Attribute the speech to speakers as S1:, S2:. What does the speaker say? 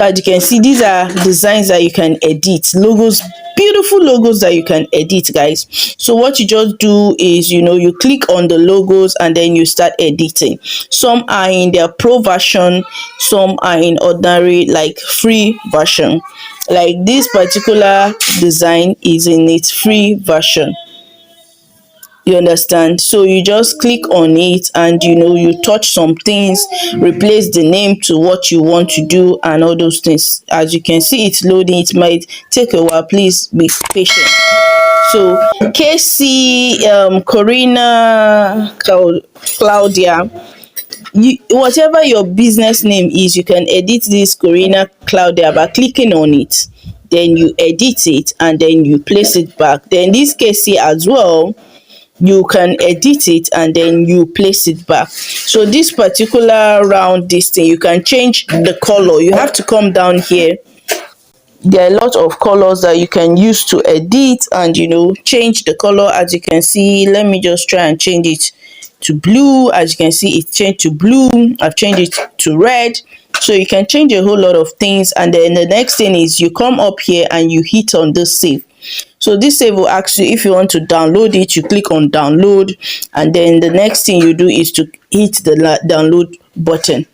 S1: As you can see, these are designs that you can edit, logos, beautiful logos that you can edit, guys. So what you just do is, you click on the logos and then you start editing. Some are in their pro version, some are in ordinary, like free version. Like this particular design is in its free version. You understand? So you just click on it and you touch some things, replace the name to what you want to do and all those things. As you can see, it's loading. It might take a while. Please be patient. So KC, Corina, Claudia, whatever your business name is, you can edit this Corina Claudia by clicking on it. Then you edit it and then you place it back. Then this KC as well, you can edit it and then you place it back. So this particular round, this thing, you can change the color. You have to come down here. There are a lot of colors that you can use to edit and change the color. As you can see, let me just try and change it to blue. As you can see, it changed to blue. I've changed it to red. So you can change a whole lot of things. And then the next thing is you come up here and you hit on this save. So this save will ask you if you want to download it. You click on download and then the next thing you do is to hit the download button.